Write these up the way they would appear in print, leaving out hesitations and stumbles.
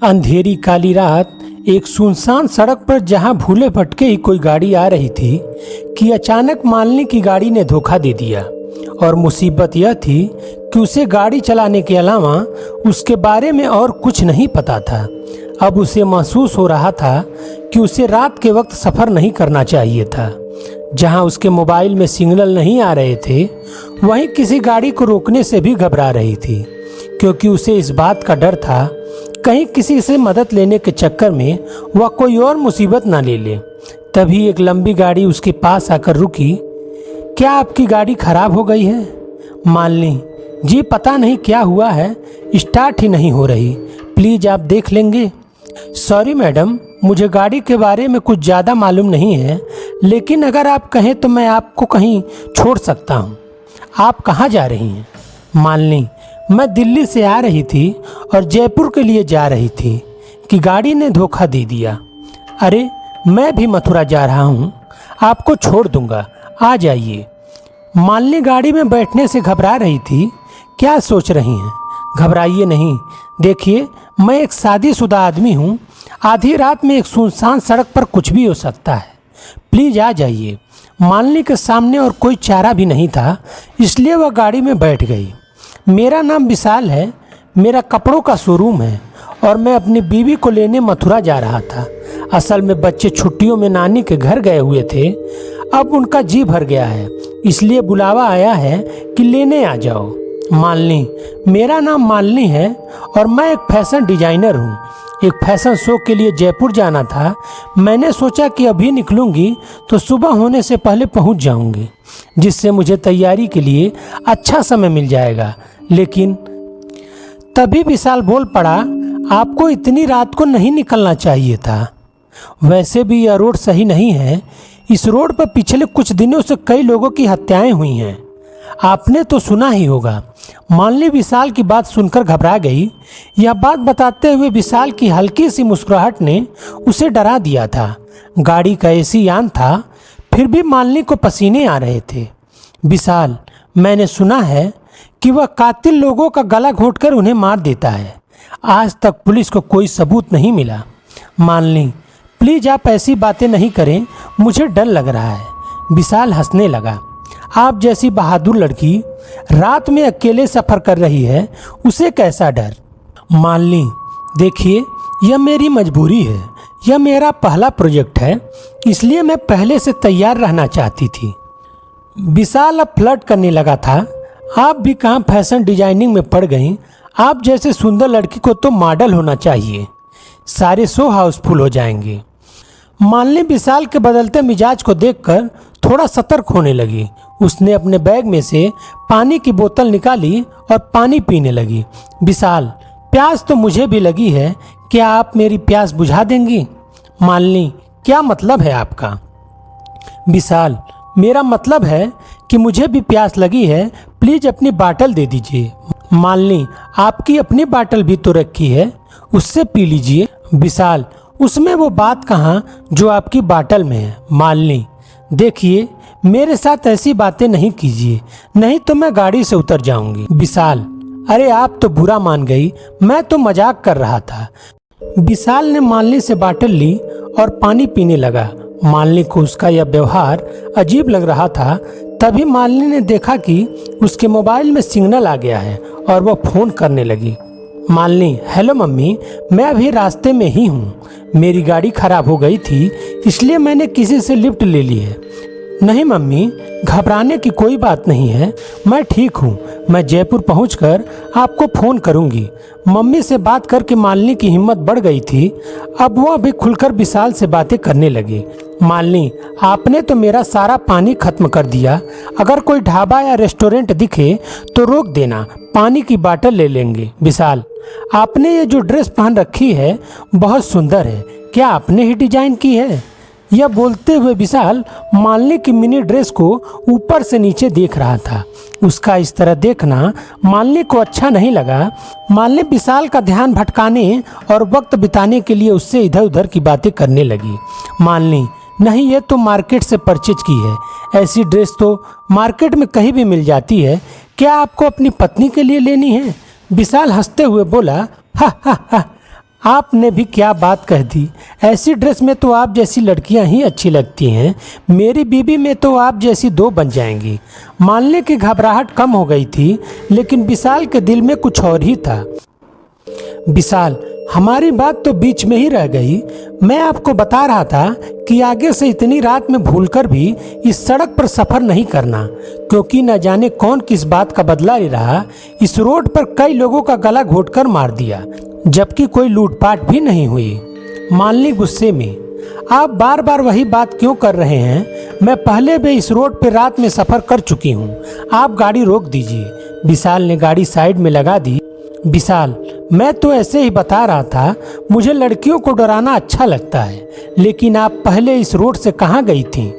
अंधेरी काली रात एक सुनसान सड़क पर जहां भूले भटके ही कोई गाड़ी आ रही थी कि अचानक मालिनी की गाड़ी ने धोखा दे दिया। और मुसीबत यह थी कि उसे गाड़ी चलाने के अलावा उसके बारे में और कुछ नहीं पता था। अब उसे महसूस हो रहा था कि उसे रात के वक्त सफ़र नहीं करना चाहिए था। जहां उसके मोबाइल में सिग्नल नहीं आ रहे थे, वहीं किसी गाड़ी को रोकने से भी घबरा रही थी, क्योंकि उसे इस बात का डर था कहीं किसी से मदद लेने के चक्कर में वह कोई और मुसीबत ना ले ले। तभी एक लंबी गाड़ी उसके पास आकर रुकी। क्या आपकी गाड़ी खराब हो गई है? मालिनी, जी पता नहीं क्या हुआ है, स्टार्ट ही नहीं हो रही, प्लीज़ आप देख लेंगे। सॉरी मैडम, मुझे गाड़ी के बारे में कुछ ज़्यादा मालूम नहीं है, लेकिन अगर आप कहें तो मैं आपको कहीं छोड़ सकता हूँ। आप कहाँ जा रही हैं? मालिनी, मैं दिल्ली से आ रही थी और जयपुर के लिए जा रही थी कि गाड़ी ने धोखा दे दिया। अरे मैं भी मथुरा जा रहा हूँ, आपको छोड़ दूँगा, आ जाइए। मालिनी गाड़ी में बैठने से घबरा रही थी। क्या सोच रही हैं? घबराइए नहीं, देखिए मैं एक शादीशुदा आदमी हूँ, आधी रात में एक सुनसान सड़क पर कुछ भी हो सकता है, प्लीज़ आ जाइए। मालिनी के सामने और कोई चारा भी नहीं था, इसलिए वह गाड़ी में बैठ गई। मेरा नाम विशाल है, मेरा कपड़ों का शोरूम है और मैं अपनी बीवी को लेने मथुरा जा रहा था। असल में बच्चे छुट्टियों में नानी के घर गए हुए थे, अब उनका जी भर गया है, इसलिए बुलावा आया है कि लेने आ जाओ। मालिनी, मेरा नाम मालिनी है और मैं एक फैशन डिजाइनर हूँ। एक फैशन शो के लिए जयपुर जाना था। मैंने सोचा कि अभी निकलूँगी तो सुबह होने से पहले पहुँच जाऊँगी, जिससे मुझे तैयारी के लिए अच्छा समय मिल जाएगा। लेकिन तभी विशाल बोल पड़ा, आपको इतनी रात को नहीं निकलना चाहिए था। वैसे भी यह रोड सही नहीं है, इस रोड पर पिछले कुछ दिनों से कई लोगों की हत्याएं हुई हैं, आपने तो सुना ही होगा। मालिनी विशाल की बात सुनकर घबरा गई। यह बात बताते हुए विशाल की हल्की सी मुस्कुराहट ने उसे डरा दिया था। गाड़ी का एसी ऑन था, फिर भी मालिनी को पसीने आ रहे थे। विशाल, मैंने सुना है कि वह कातिल लोगों का गला घोंटकर उन्हें मार देता है। आज तक पुलिस को कोई सबूत नहीं मिला। मालिनी, प्लीज़ आप ऐसी बातें नहीं करें, मुझे डर लग रहा है। विशाल हंसने लगा। आप जैसी बहादुर लड़की रात में अकेले सफ़र कर रही है, उसे कैसा डर? मालिनी, देखिए यह मेरी मजबूरी है, यह मेरा पहला प्रोजेक्ट है, इसलिए मैं पहले से तैयार रहना चाहती थी। विशाल अब फ्लर्ट करने लगा था। आप भी कहाँ फैशन डिजाइनिंग में पड़ गईं? आप जैसे सुंदर लड़की को तो मॉडल होना चाहिए, सारे शो हाउसफुल हो जाएंगे। मालिनी विशाल के बदलते मिजाज को देखकर थोड़ा सतर्क होने लगी। उसने अपने बैग में से पानी की बोतल निकाली और पानी पीने लगी। विशाल, प्यास तो मुझे भी लगी है, क्या आप मेरी प्यास बुझा देंगी? मालिनी, क्या मतलब है आपका? विशाल, मेरा मतलब है कि मुझे भी प्यास लगी है, प्लीज अपनी बाटल दे दीजिए। मालिनी, आपकी अपनी बाटल भी तो रखी है, उससे पी लीजिए। विशाल, उसमें वो बात कहाँ जो आपकी बाटल में है। मालिनी, देखिए मेरे साथ ऐसी बातें नहीं कीजिए, नहीं तो मैं गाड़ी से उतर जाऊंगी। विशाल, अरे आप तो बुरा मान गई, मैं तो मजाक कर रहा था। विशाल ने मालिनी से बाटल ली और पानी पीने लगा। मालिनी को उसका यह व्यवहार अजीब लग रहा था। तभी मालिनी ने देखा कि उसके मोबाइल में सिग्नल आ गया है और वह फ़ोन करने लगी। मालिनी, हेलो मम्मी, मैं अभी रास्ते में ही हूँ, मेरी गाड़ी खराब हो गई थी, इसलिए मैंने किसी से लिफ्ट ले ली है। नहीं मम्मी, घबराने की कोई बात नहीं है, मैं ठीक हूँ, मैं जयपुर पहुँचकर आपको फ़ोन करूँगी। मम्मी से बात करके मालिनी की हिम्मत बढ़ गई थी। अब वह भी खुलकर विशाल से बातें करने लगी। मालिनी, आपने तो मेरा सारा पानी खत्म कर दिया, अगर कोई ढाबा या रेस्टोरेंट दिखे तो रोक देना, पानी की बाटल ले लेंगे। विशाल, आपने ये जो ड्रेस पहन रखी है बहुत सुंदर है, क्या आपने ही डिजाइन की है? यह बोलते हुए विशाल मालिनी की मिनी ड्रेस को ऊपर से नीचे देख रहा था। उसका इस तरह देखना मालिनी को अच्छा नहीं लगा। मालिनी विशाल का ध्यान भटकाने और वक्त बिताने के लिए उससे इधर उधर की बातें करने लगी। मालिनी, नहीं, ये तो मार्केट से परचेज की है, ऐसी ड्रेस तो मार्केट में कहीं भी मिल जाती है, क्या आपको अपनी पत्नी के लिए लेनी है? विशाल हंसते हुए बोला, हा हा हा, आपने भी क्या बात कह दी। ऐसी ड्रेस में तो आप जैसी लड़कियां ही अच्छी लगती हैं। मेरी बीबी में तो आप जैसी दो बन जाएंगी। मानने की घबराहट कम हो गई थी, लेकिन विशाल के दिल में कुछ और ही था। विशाल, हमारी बात तो बीच में ही रह गई। मैं आपको बता रहा था कि आगे से इतनी रात में भूलकर भी इस सड़क पर सफ़र नहीं करना, क्योंकि न जाने कौन किस बात का बदला ले रहा। इस रोड पर कई लोगों का गला घोटकर मार दिया, जबकि कोई लूटपाट भी नहीं हुई। मालिनी गुस्से में, आप बार बार वही बात क्यों कर रहे हैं? मैं पहले भी इस रोड पर रात में सफ़र कर चुकी हूँ। आप गाड़ी रोक दीजिए। विशाल ने गाड़ी साइड में लगा दी। विशाल, मैं तो ऐसे ही बता रहा था, मुझे लड़कियों को डराना अच्छा लगता है, लेकिन आप पहले इस रोड से कहाँ गई थी?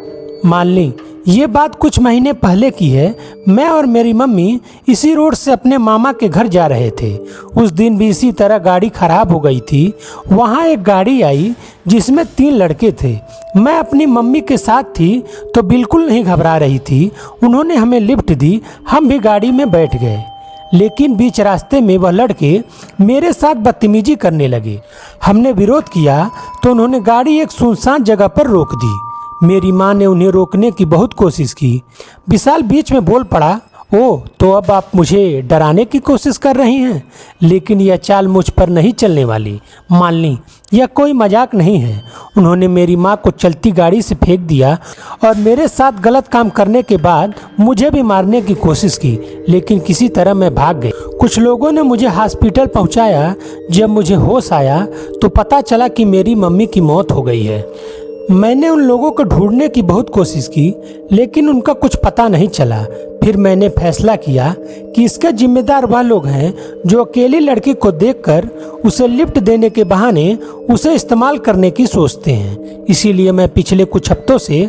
मालिनी, ये बात कुछ महीने पहले की है। मैं और मेरी मम्मी इसी रोड से अपने मामा के घर जा रहे थे। उस दिन भी इसी तरह गाड़ी खराब हो गई थी। वहाँ एक गाड़ी आई जिसमें 3 लड़के थे। मैं अपनी मम्मी के साथ थी तो बिल्कुल नहीं घबरा रही थी। उन्होंने हमें लिफ्ट दी, हम भी गाड़ी में बैठ गए। लेकिन बीच रास्ते में वह लड़के मेरे साथ बदतमीजी करने लगे। हमने विरोध किया तो उन्होंने गाड़ी एक सुनसान जगह पर रोक दी। मेरी माँ ने उन्हें रोकने की बहुत कोशिश की। विशाल बीच में बोल पड़ा, ओह, तो अब आप मुझे डराने की कोशिश कर रही हैं? लेकिन यह चाल मुझ पर नहीं चलने वाली। मालिनी, यह कोई मजाक नहीं है। उन्होंने मेरी माँ को चलती गाड़ी से फेंक दिया और मेरे साथ गलत काम करने के बाद मुझे भी मारने की कोशिश की, लेकिन किसी तरह मैं भाग गई। कुछ लोगों ने मुझे हॉस्पिटल पहुँचाया। जब मुझे होश आया तो पता चला कि मेरी मम्मी की मौत हो गई है। मैंने उन लोगों को ढूंढने की बहुत कोशिश की, लेकिन उनका कुछ पता नहीं चला। फिर मैंने फैसला किया कि इसका जिम्मेदार वह लोग हैं जो अकेली लड़की को देखकर उसे लिफ्ट देने के बहाने उसे इस्तेमाल करने की सोचते हैं। इसीलिए मैं पिछले कुछ हफ्तों से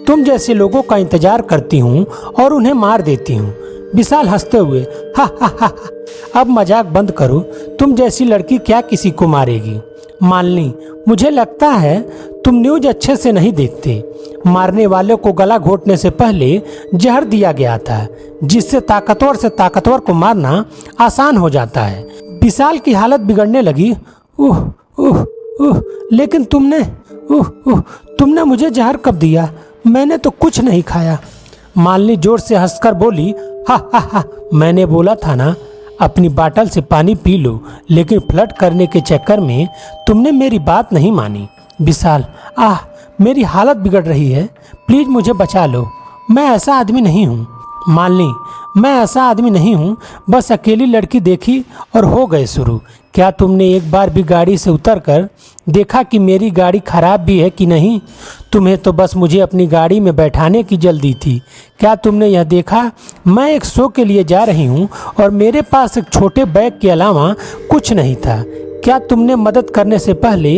तुम जैसे लोगों का इंतजार करती हूँ और उन्हें मार देती हूँ। विशाल हंसते हुए, हा हा हा, अब मजाक बंद करो। तुम जैसी लड़की क्या किसी को मारेगी? मालिनी, मुझे लगता है तुम न्यूज़ अच्छे से नहीं देखते। मारने वाले को गला घोटने से पहले जहर दिया गया था, जिससे ताकतवर से ताकतवर को मारना आसान हो जाता है। विशाल की हालत बिगड़ने लगी। उह उह उह, लेकिन तुमने मुझे जहर कब दिया? मैंने तो कुछ नहीं खाया। मालिनी जोर से हंसकर बोली, हा हा हा, मैंने बोला था ना, अपनी बाटल से पानी पी लो, लेकिन फ्लर्ट करने के चक्कर में तुमने मेरी बात नहीं मानी। विशाल, आह, मेरी हालत बिगड़ रही है, प्लीज मुझे बचा लो। मैं ऐसा आदमी नहीं हूँ। मालिनी, मैं ऐसा आदमी नहीं हूँ, बस अकेली लड़की देखी और हो गए शुरू। क्या तुमने एक बार भी गाड़ी से उतरकर देखा कि मेरी गाड़ी खराब भी है कि नहीं? तुम्हें तो बस मुझे अपनी गाड़ी में बैठाने की जल्दी थी। क्या तुमने यह देखा मैं एक शो के लिए जा रही हूँ और मेरे पास एक छोटे बैग के अलावा कुछ नहीं था? क्या तुमने मदद करने से पहले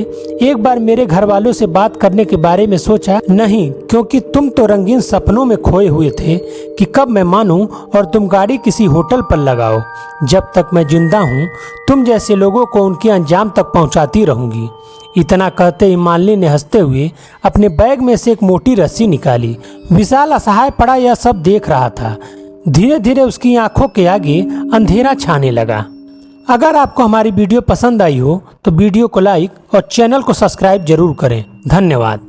एक बार मेरे घर वालों से बात करने के बारे में सोचा? नहीं, क्योंकि तुम तो रंगीन सपनों में खोए हुए थे कि कब मैं मानूं और तुम गाड़ी किसी होटल पर लगाओ। जब तक मैं जिंदा हूँ तुम जैसे लोगों को उनके अंजाम तक पहुँचाती रहूँगी। इतना कहते ही मालिनी ने हंसते हुए अपने बैग में से एक मोटी रस्सी निकाली। विशाल असहाय पड़ा यह सब देख रहा था। धीरे धीरे उसकी आंखों के आगे अंधेरा छाने लगा। अगर आपको हमारी वीडियो पसंद आई हो तो वीडियो को लाइक और चैनल को सब्सक्राइब जरूर करें। धन्यवाद।